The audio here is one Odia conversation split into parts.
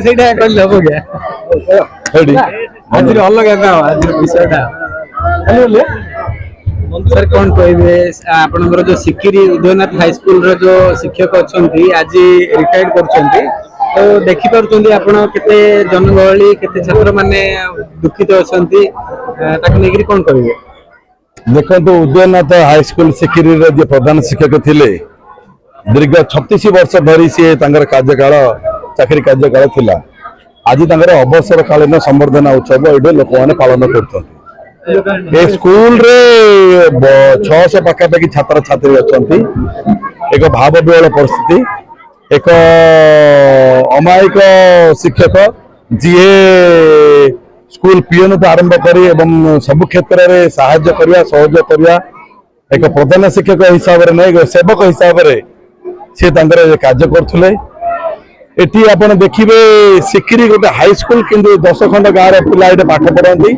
ସେଇଟା କହିଲେ ହବ କି? ଆଜିର ଅଲଗା ନା ଆଜିର ବିଷୟଟା सर कौन कहे आपनकर जो सिक्किरी उदयनाथ हाईस्कूल रो जो शिक्षक अच्छी आज रिटायर्ड कर तो देखी पार्टी आपड़ केते जनगहली केते छात्र माने दुखित अच्छा कौन कहे देखो उदयनाथ हाईस्कूल सिक्किरी रो जो प्रधान शिक्षक थिले दीर्घ 36 वर्ष धरी सी कार्यकाल चाकरी कार्यकाल थिला आज अवसर कालीन संबर्धना उत्सव ये लोक मैंने पालन कर स्कूल रे 600 पाखापाखि छात्र छात्री अच्छा एक भाव विहल परिस्थिति एक अमायिक शिक्षक जी स्कूल पीएन तो आरंभ करी सब क्षेत्र में साहाय्य करवा सहयोग करवा एक प्रधान शिक्षक हिसाब से नहीं सेवक हिसाब से सी कार्य करते एटी आपण देखिए सिक्किरी गोटे हाईस्कूल किंतु 10 खंड गाँव पिला ये पाठ पढ़ती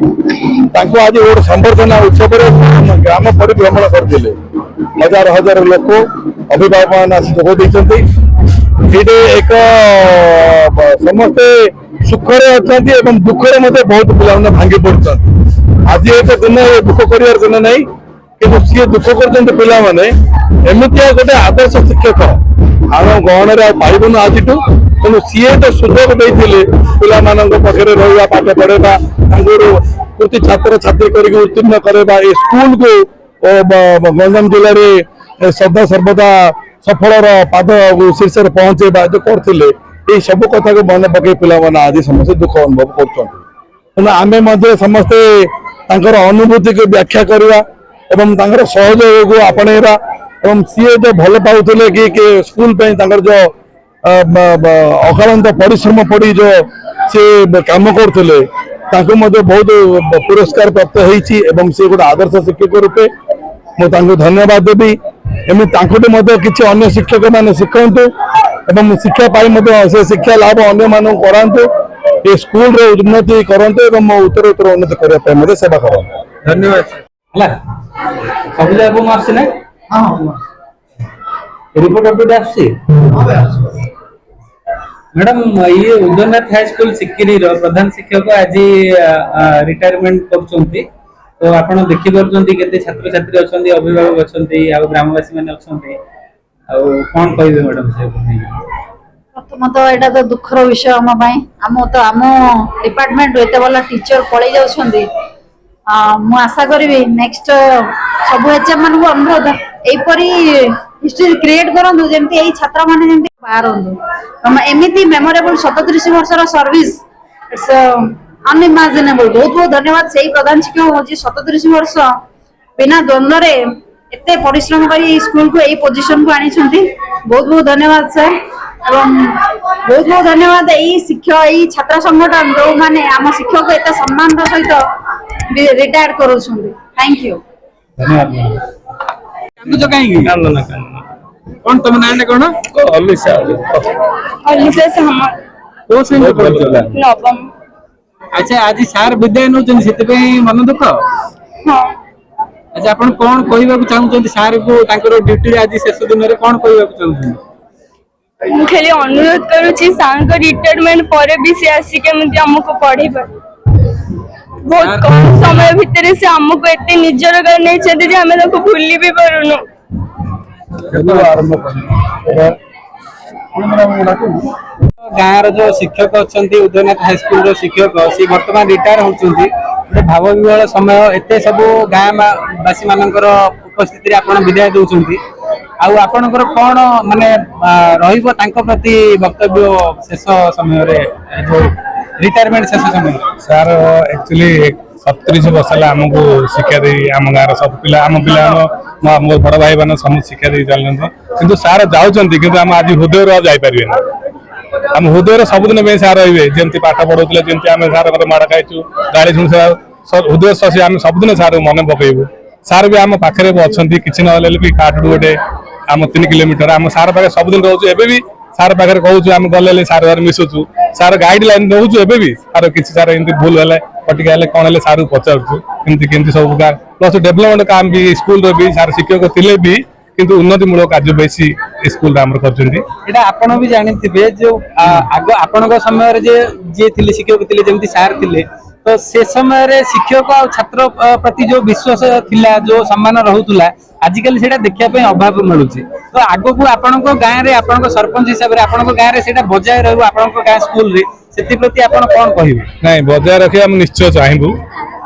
आज गोटे संबर्धना उत्सव ग्राम परिभ्रमण करते हजार हजार लोक अभिभावक मैंने जोग देते एक समस्ते सुखरे अच्छा दुखरे मत बहुत पिला भांगी पड़ते आज एक दिन दुख कर दिन नहीं कि सी दुख कर पिला एमती गोटे आदर्श शिक्षक आम गहन पाइबन आज तेणु सी तो सुजोग देते पिला पाखे रहा पाठ पढ़ेगा प्रति छात्र छात्री कर उत्तीर्ण करवा स्कूल को गंजाम जिले में सदा सर्वदा सफल पाद शीर्ष पहुंचेगा जो करते सब कथा को मन पकई पिला आज समस्त दुख अनुभव कर समस्ते अनुभूति को व्याख्या करवा सहयोग को आपणेवा सी जो भल पाते कि स्कूल जो अकालंत परिश्रम पड़ी जो सी काम करते बहुत पुरस्कार प्राप्त होती सी गोटे आदर्श शिक्षक रूपे मुझे धन्यवाद देवी एमती किसी अन्य शिक्षक मैंने शिखु एवं शिक्षा पाई से शिक्षा लाभ अन्य मान करातु ये स्कूल रे उन्नति करते उत्तर उत्तर उन्नति करने सेवा कर धन्यवाद रिपोर्ट मैडम ये उदयनाथ हाईस्कूल सिक्किरी प्रधान शिक्षक आज रिटायरमेंट कर तो आप देखी पार्टी छात्र छात्री अच्छा अभिभावक अच्छा ग्रामवासी मैंने अच्छा कौन कहे मैडम से प्रथम तो यहाँ तो दुखर विषय आम तो आम डिपार्टमेंट एत भल टीचर पलि जाऊँ मु आशा करी नेक्स्ट सब एचएम मान अनुरोध यहीपरी हिस्ट्री क्रिएट करूँ जमी छात्र मैंने बाहर एमती मेमोरेबल 37 वर्षर सर्विस इट्स अनइमेजिनेबल बहुत बहुत धन्यवाद से प्रधान शिक्षक 37 वर्ष बिना द्वंद्व एत परिश्रम कर स्कूल को यही पोजिशन को आनी बहुत बहुत धन्यवाद सर एवं बहुत बहुत धन्यवाद यही शिक्षक यही छात्र संगठन जो मैंने आम शिक्षक एत सम्मान सहित रिटायर कर थैंक यू कौन तुम ना कौन अलिसा को संग पढ़ला नवम अच्छा आज सार विद्यालय नौचन से मन दुख हां अच्छा अपन कौन कहबा चाहूँ सार को ड्यूटी आज शेष दिन में कौन कहबा चाहूँ खाली अनुरोध करुच्ची सार को रिटायरमेंट पर भी से आसिक हमको पढ़े बहुत कम समय भितर से हमको एते निजर कर नहीं चाहते जे हमें तो भूली भी परुनु गाँव जो शिक्षक अच्छा उदयनाथ हाईस्कूल शिक्षक सी बर्तमान रिटायर होती भाव विहल समय एत सब गाँववासी मान उपस्थित आप विदाय दौरान आपणकर कौन माने प्रति वक्तव्य शेष समय जो रिटायरमेंट शेष समय सार एक्चुअली 37 वर्ष आमको शिक्षा दे आम गाँव सब पिला आम पिला बड़ भाई मैंने सब शिक्षा दे चलते किंतु सार जाऊँच आम आज हृदय जापर आम हृदय सबुदिन सार रे जमी पाठ पढ़ाऊे जमी आम सार माड़ खाइचु गाड़ी शुणी हृदय शशि आम सबुदिन सार मन पकेबू सार भी आम पाखे अच्छा कि ना भी काठू गोटे आम 3 किलोमीटर आम सार पाखे सबुदिन रोचे एवं भी सार पाखे कहूँ आम गले सार मिशुचु सार गाइड लाइन रोचु एवं भी सार कि सार एमती भूल है पटिका कौन है सार पचारू सब प्लस डेभलपमेंट काम भी स्कूल भी सार शिक्षक थे भी କିନ୍ତୁ ଉନ୍ନତିମୂଳକ କାର୍ଯ୍ୟ ବେଶୀ ସ୍କୁଲରେ ଆମର କରୁଛନ୍ତି। ଏଇଟା ଆପଣ ବି ଜାଣିଥିବେ ଯୋଉ ଆଗ ଆପଣଙ୍କ ସମୟରେ ଯିଏ ଥିଲେ ଶିକ୍ଷକ ଥିଲେ ଯେମିତି ସାର୍ ଥିଲେ ତ ସେ ସମୟରେ ଶିକ୍ଷକ ଆଉ ଛାତ୍ର ପ୍ରତି ଯୋଉ ବିଶ୍ୱାସ ଥିଲା ଯୋଉ ସମ୍ମାନ ରହୁଥିଲା ଆଜିକାଲି ସେଇଟା ଦେଖିବା ପାଇଁ ଅଭାବ ମିଳୁଛି। ତ ଆଗକୁ ଆପଣଙ୍କ ଗାଁରେ ଆପଣଙ୍କ ସରପଞ୍ଚ ହିସାବରେ ଆପଣଙ୍କ ଗାଁରେ ସେଇଟା ବଜାୟ ରହିବ ଆପଣଙ୍କ ଗାଁ ସ୍କୁଲରେ ସେଥିପ୍ରତି ଆପଣ କଣ କହିବେ? ନାଇଁ ବଜାୟ ରଖିବା ଆମେ ନିଶ୍ଚୟ ଚାହିଁବୁ,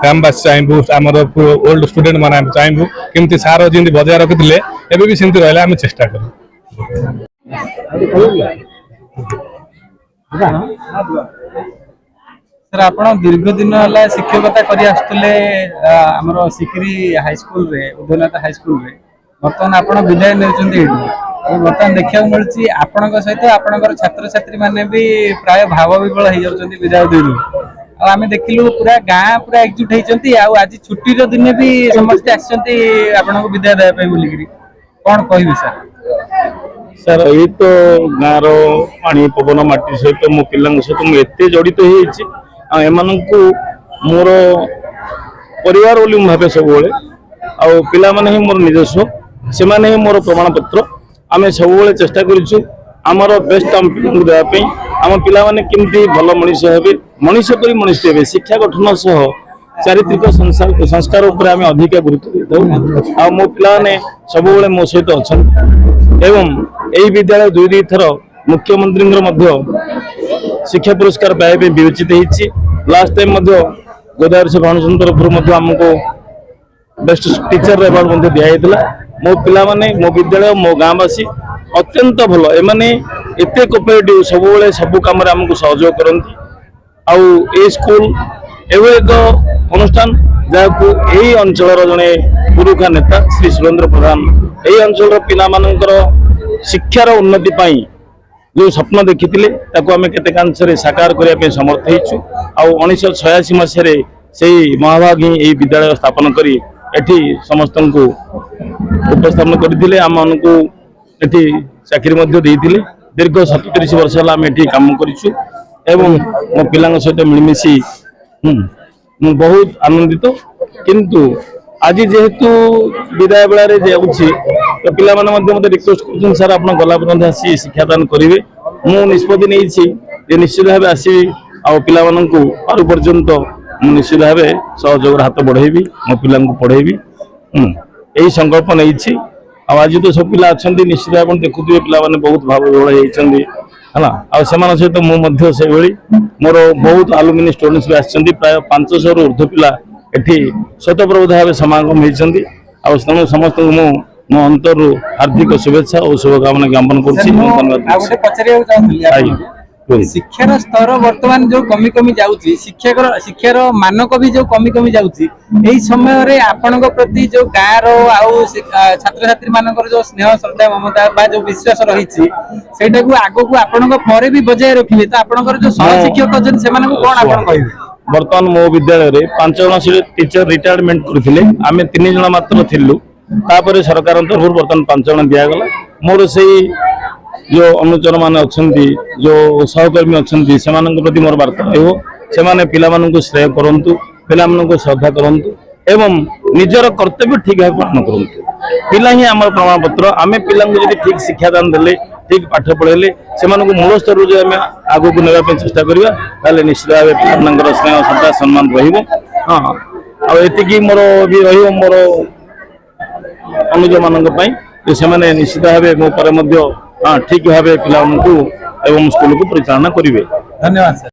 ଗ୍ରାମବାସୀ ଚାହିଁବୁ, ଆମର ଓଲ୍ଡ ଷ୍ଟୁଡେଣ୍ଟ ମାନେ ଆମେ ଚାହିଁବୁ କେମିତି ସାର୍ ଯେମିତି ବଜାୟ ରଖିଥିଲେ ଏବେ ବି ସେମିତି ରହିଲେ ଆମେ ଚେଷ୍ଟା କରିବୁ। ସାର୍ ଆପଣ ଦୀର୍ଘ ଦିନ ହେଲା ଶିକ୍ଷକତା କରି ଆସୁଥିଲେ ଆମର ସିକିରି ହାଇସ୍କୁଲରେ ଉଦୟନାଥ ହାଇସ୍କୁଲରେ ବର୍ତ୍ତମାନ ଆପଣ ବିଦାୟ ନେଉଛନ୍ତି ଏଇଠୁ ବର୍ତ୍ତମାନ ଦେଖିବାକୁ ମିଳୁଛି ଆପଣଙ୍କ ସହିତ ଆପଣଙ୍କର ଛାତ୍ରଛାତ୍ରୀ ମାନେ ବି ପ୍ରାୟ ଭାବ ବିହ୍ୱଳ ହେଇଯାଉଛନ୍ତି ବିଦାୟ ଦେଇଦେଉ। ଆଉ ଆମେ ଦେଖିଲୁ ପୁରା ଗାଁ ପୁରା ଏକଜୁଟ ହେଇଛନ୍ତି ଆଉ ଆଜି ଛୁଟିର ଦିନେ ବି ସମସ୍ତେ ଆସିଛନ୍ତି ଆପଣଙ୍କୁ ବିଦାୟ ଦେବା ପାଇଁ ବୋଲିକିରି କଣ କହିବି ସାର୍? ସାର୍ ଏଇ ତ ଗାଁର ପାଣି ପବନ ମାଟି ସହିତ ମୋ ପିଲାଙ୍କ ସହିତ ମୁଁ ଏତେ ଜଡ଼ିତ ହେଇଯାଇଛି ଆଉ ଏମାନଙ୍କୁ ମୋର ପରିବାର ବୋଲି ମୁଁ ଭାବେ ସବୁବେଳେ। ଆଉ ପିଲାମାନେ ହିଁ ମୋର ନିଜସ୍ୱ, ସେମାନେ ହିଁ ମୋର ପ୍ରମାଣପତ୍ର। ଆମେ ସବୁବେଳେ ଚେଷ୍ଟା କରିଛୁ ଆମର ବେଷ୍ଟ ଆମ ପିଲାଙ୍କୁ ଦେବା ପାଇଁ। ଆମ ପିଲାମାନେ କେମିତି ଭଲ ମଣିଷ ହେବେ, ମଣିଷ କରି ମଣିଷ ହେବେ, ଶିକ୍ଷା ଗଠନ ସହ ଚାରିତ୍ରିକ ସଂସ୍କାର ଉପରେ ଆମେ ଅଧିକା ଗୁରୁତ୍ୱ ଦେଇଥାଉ। ଆଉ ମୋ ପିଲାମାନେ ସବୁବେଳେ ମୋ ସହିତ ଅଛନ୍ତି ଏବଂ ଏହି ବିଦ୍ୟାଳୟ ଦୁଇ ଥର ମୁଖ୍ୟମନ୍ତ୍ରୀଙ୍କର ମଧ୍ୟ ଶିକ୍ଷା ପୁରସ୍କାର ପାଇବା ପାଇଁ ବିବେଚିତ ହେଇଛି। ଲାଷ୍ଟ ଟାଇମ୍ ମଧ୍ୟ ଗୋଦାବରୀ ଫାଉଣ୍ଡେସନ ତରଫରୁ ମଧ୍ୟ ଆମକୁ ବେଷ୍ଟ ଟିଚର ଆୱାର୍ଡ ମଧ୍ୟ ଦିଆଯାଇଥିଲା। ମୋ ପିଲାମାନେ, ମୋ ବିଦ୍ୟାଳୟ, ମୋ ଗାଁବାସୀ ଅତ୍ୟନ୍ତ ଭଲ। ଏମାନେ ଏତେ କୋପରେଟିଭ, ସବୁବେଳେ ସବୁ କାମରେ ଆମକୁ ସହଯୋଗ କରନ୍ତି। ଆଉ ଏ ସ୍କୁଲ ଏଭଳି ଏକ ଅନୁଷ୍ଠାନ ଯାହାକୁ ଏହି ଅଞ୍ଚଳର ଜଣେ ପୁରୁଖା ନେତା ଶ୍ରୀ ସୁରେନ୍ଦ୍ର ପ୍ରଧାନ ଏହି ଅଞ୍ଚଳର ପିଲାମାନଙ୍କର ଶିକ୍ଷାର ଉନ୍ନତି ପାଇଁ ଯେଉଁ ସ୍ୱପ୍ନ ଦେଖିଥିଲେ ତାକୁ ଆମେ କେତେକାଂଶରେ ସାକାର କରିବା ପାଇଁ ସମର୍ଥ ହେଇଛୁ। ଆଉ 1986 ମସିହାରେ ସେହି ମହାଭାଗ ହିଁ ଏହି ବିଦ୍ୟାଳୟ ସ୍ଥାପନ କରି ଏଠି ସମସ୍ତଙ୍କୁ ଉପସ୍ଥାପନ କରିଥିଲେ। ଆମମାନଙ୍କୁ ଏଠି ଚାକିରି ମଧ୍ୟ ଦେଇଥିଲେ। ଦୀର୍ଘ 37 ବର୍ଷ ହେଲା ଆମେ ଏଠି କାମ କରିଛୁ ଏବଂ ମୋ ପିଲାଙ୍କ ସହିତ ମିଳିମିଶି ମୁଁ ବହୁତ ଆନନ୍ଦିତ। କିନ୍ତୁ ଆଜି ଯେହେତୁ ବିଦାୟ ବେଳାରେ ଯାଉଛି ତ ପିଲାମାନେ ମଧ୍ୟ ମୋତେ ରିକ୍ୱେଷ୍ଟ କରୁଛନ୍ତି ସାର୍ ଆପଣ ଗଲା ପର୍ଯ୍ୟନ୍ତ ଆସି ଶିକ୍ଷାଦାନ କରିବେ। ମୁଁ ନିଷ୍ପତ୍ତି ନେଇଛି ଯେ ନିଶ୍ଚିତ ଭାବେ ଆସିବି ଆଉ ପିଲାମାନଙ୍କୁ ପାରୁ ପର୍ଯ୍ୟନ୍ତ ମୁଁ ନିଶ୍ଚିତ ଭାବେ ସହଯୋଗର ହାତ ବଢ଼େଇବି, ମୋ ପିଲାଙ୍କୁ ପଢ଼େଇବି। ଏହି ସଂକଳ୍ପ ନେଇଛି। ଆଉ ଆଜି ତ ସବୁ ପିଲା ଅଛନ୍ତି ନିଶ୍ଚିତ ଆପଣ ଦେଖୁଥିବେ ପିଲାମାନେ ବହୁତ ଭାବ ବିହ୍ୱଳ ହେଇଛନ୍ତି ହେଲା। ଆଉ ସେମାନଙ୍କ ସହିତ ମୁଁ ମଧ୍ୟ ସେଇଭଳି ମୋର ବହୁତ ଆଲୁମିନି ଷ୍ଟୁଡେଣ୍ଟସ୍ ବି ଆସିଛନ୍ତି। ପ୍ରାୟ 500ରୁ ଉର୍ଦ୍ଧ୍ୱ ପିଲା ଏଠି ସ୍ୱତଃପ୍ରବୃତ୍ତ ଭାବେ ସମାଗମ ହେଇଛନ୍ତି। ଆଉ ତେଣୁ ସମସ୍ତଙ୍କୁ ମୁଁ ମୋ ଅନ୍ତରରୁ ହାର୍ଦ୍ଦିକ ଶୁଭେଚ୍ଛା ଓ ଶୁଭକାମନା ଜ୍ଞାପନ କରୁଛି। ଗୋଟେ ପଚାରିବାକୁ ଚାହୁଁଥିଲି ଶିକ୍ଷାର ସ୍ତର ବର୍ତ୍ତମାନ ଯୋଉ କମି କମି ଯାଉଛି, ଶିକ୍ଷାର ମାନକ ବି ଯୋଉ କମି କମି ଯାଉଛି, ଏଇ ସମୟରେ ଆପଣଙ୍କ ପ୍ରତି ଯୋଉ ଗାଁର ଆଉ ଛାତ୍ରଛାତ୍ରୀ ମାନଙ୍କର ଯୋଉ ସ୍ନେହ ଶ୍ରଦ୍ଧା ମମତା ବା ଯୋଉ ବିଶ୍ୱାସ ରହିଛି ସେଇଟାକୁ ଆଗକୁ ଆପଣଙ୍କ ପରେ ବି ବଜାୟ ରଖିବେ ତ ଆପଣଙ୍କର ଯୋଉ ସହ ଶିକ୍ଷକ ଅଛନ୍ତି ସେମାନଙ୍କୁ କଣ ଆପଣ କହିବେ? ବର୍ତ୍ତମାନ ମୋ ବିଦ୍ୟାଳୟରେ 5 ଜଣ ଟିଚର ରିଟାୟାରମେଣ୍ଟ କରିଥିଲେ, ଆମେ 3 ଜଣ ମାତ୍ର ଥିଲୁ। ତାପରେ ସରକାରଙ୍କ ତରଫରୁ ବର୍ତ୍ତମାନ 5 ଜଣ ଦିଆଗଲା। ମୋର ସେଇ ଯେଉଁ ଅନୁଚର ମାନେ ଅଛନ୍ତି, ଯେଉଁ ସହକର୍ମୀ ଅଛନ୍ତି ସେମାନଙ୍କ ପ୍ରତି ମୋର ବାର୍ତ୍ତା ରହିବ ସେମାନେ ପିଲାମାନଙ୍କୁ ଶ୍ରେୟ କରନ୍ତୁ, ପିଲାମାନଙ୍କୁ ଶ୍ରଦ୍ଧା କରନ୍ତୁ ଏବଂ ନିଜର କର୍ତ୍ତବ୍ୟ ଠିକ ଭାବେ ପାଳନ କରନ୍ତୁ। ପିଲା ହିଁ ଆମର ପ୍ରମାଣପତ୍ର। ଆମେ ପିଲାଙ୍କୁ ଯଦି ଠିକ ଶିକ୍ଷାଦାନ ଦେଲେ, ଠିକ ପାଠ ପଢ଼େଇଲେ, ସେମାନଙ୍କୁ ମୂଳ ସ୍ତରରୁ ଯଦି ଆମେ ଆଗକୁ ନେବା ପାଇଁ ଚେଷ୍ଟା କରିବା ତାହେଲେ ନିଶ୍ଚିତ ଭାବେ ପିଲାମାନଙ୍କର ସ୍ନେହ ଶ୍ରଦ୍ଧା ସମ୍ମାନ ରହିବ। ହଁ, ଆଉ ଏତିକି ମୋର ବି ରହିବ ମୋର ଅନୁଜମାନଙ୍କ ପାଇଁ ଯେ ସେମାନେ ନିଶ୍ଚିତ ଭାବେ ମୋ ପରେ ମଧ୍ୟ ଠିକ ଭାବେ ପିଲାମାନଙ୍କୁ ଏବଂ ସ୍କୁଲକୁ ପରିଚାଳନା କରିବେ। ଧନ୍ୟବାଦ ସାର୍।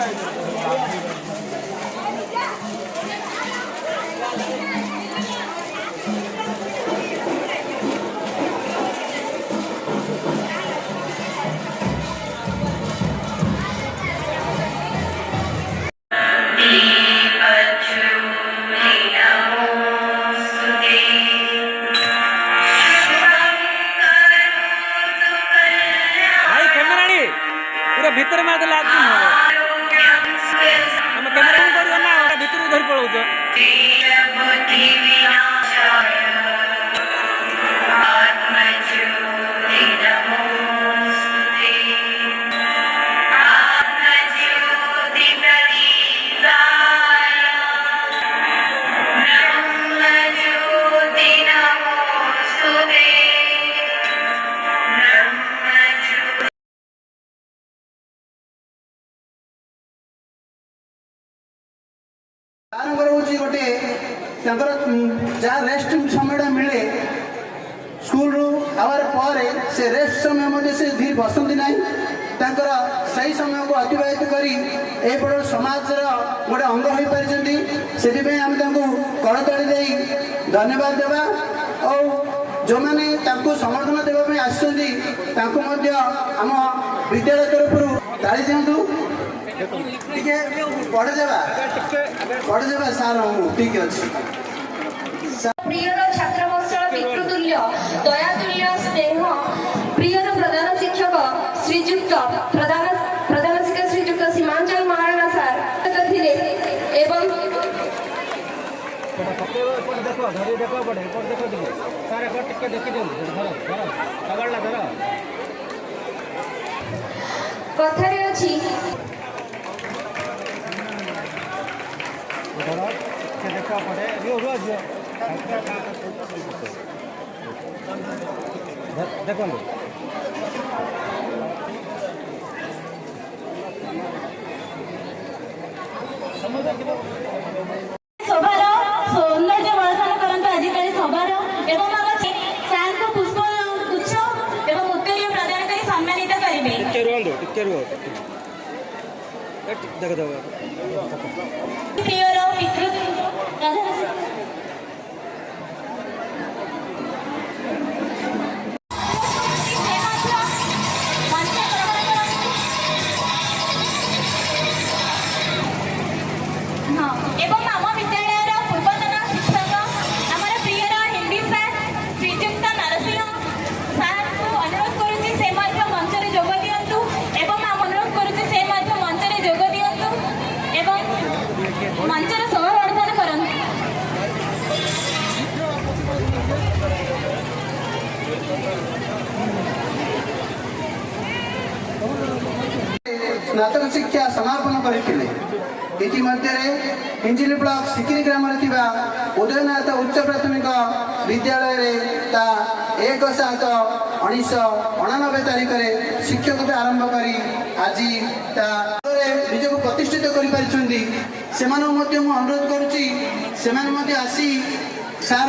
भाई कैमरा नहीं पूरा भीतर में आदला आदमी हम कैमरा ऑन करियो ना भीतर धरि पळौ ବାରମ୍ବାର ହେଉଛି ଗୋଟେ ତାଙ୍କର ଯାହା ରେଷ୍ଟ ସମୟଟା ମିଳେ ସ୍କୁଲରୁ ଆୱାର ପରେ ସେ ରେଷ୍ଟ ସମୟ ମଧ୍ୟ ସେ ଧୀରେ ବସନ୍ତି ନାହିଁ ତାଙ୍କର ସେହି ସମୟକୁ ଅତିବାହିତ କରି ଏପଟ ସମାଜର ଗୋଟେ ଅଙ୍ଗ ହୋଇପାରିଛନ୍ତି ସେଥିପାଇଁ ଆମେ ତାଙ୍କୁ କରତାଳି ଦେଇ ଧନ୍ୟବାଦ ଦେବା ଆଉ ଯେଉଁମାନେ ତାଙ୍କୁ ସମର୍ଥନ ଦେବା ପାଇଁ ଆସିଛନ୍ତି ତାଙ୍କୁ ମଧ୍ୟ ଆମ ବିଦ୍ୟାଳୟ ତରଫରୁ ତାଳି ଦିଅନ୍ତୁ ଟିକେ ପଢିଦେବା ସାର୍ ଠିକ ଅଛି प्रियर छात्र वत्सल पितृतुल्य दयातुल्य स्नेह प्रियर प्रधान शिक्षक श्रीजुक्त प्रधान शिक्षक श्रीजुक्त सीमांचल महाराणा सार थिले एवं कथारे अछि देखो सभार सौंदर्य वर्धन करते आजिकल सभार एवं सार को पुष्प गुच्छ एवं उत्तरीय प्रदान कर सम्मानित करेंगे प्रियर पितृ एवं आम विद्यालय पूर्वतन शिक्षक आम प्रियर हिंदी सार श्रीजुक्त नरसिंह सार को अनुरोध करुच्ची से मंचर जोग दिंतु एवं आम अनुरोध करुच्ची से मंचर जोग दिंतु एवं मंचर सहवर्धन करंतु स्नातक शिक्षा समापन करते इतिमध्य हिंजिली ब्लॉक सिकिरी ग्राम उदयनाथ उच्च प्राथमिक विद्यालय 1/7/1999 तारीख में शिक्षकता आरंभ करी आज निजक प्रतिष्ठित कर अनुरोध करुच्ची आसी सार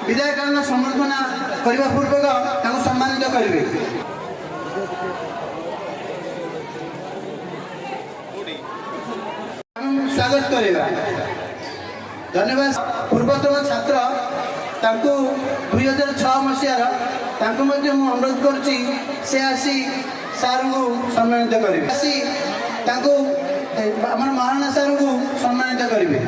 विदायकालीन संबर्धना करने पूर्वक सम्मानित करेंगे स्वागत करेगा धन्यवाद पूर्वतन छात्र 2006 मसीहार अनुरोध करुच्ची से आसी सार को सम्मानित करेंगे आसी महाराणा सार को सम्मानित करेंगे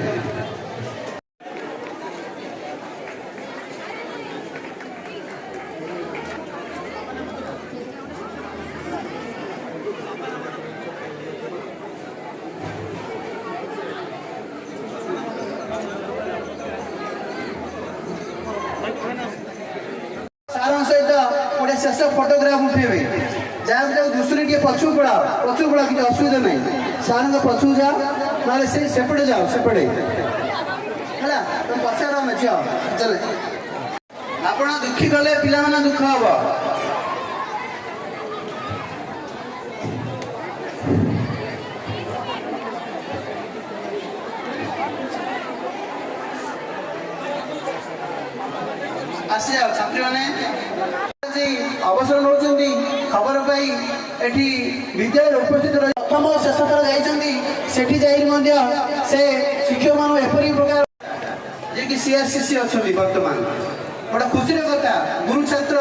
सार सहित गोटे शेष फोटोग्राफ उठेबे जहाँ दूसरे टे पछू पड़ा किसी असुविधा ना सार पछू जाओ ना सेपटे जाओ सेपटे है तुम पचार न झील चले आप दुखी गले पिला दुख हम आसी छात्री मैंने अवसर नौ खबर पाई विद्यालय उपस्थित रही प्रथम ଶେଷ ଥର ଯାଇଛନ୍ତି ସେଠି ଯାଇ ମଧ୍ୟ ସେ ଶିକ୍ଷକମାନଙ୍କୁ ଏପରି ପ୍ରକାର ଯିଏକି CRCC ଅଛନ୍ତି ବର୍ତ୍ତମାନ ଗୋଟେ ଖୁସିର କଥା ଗୁରୁ ଛାତ୍ର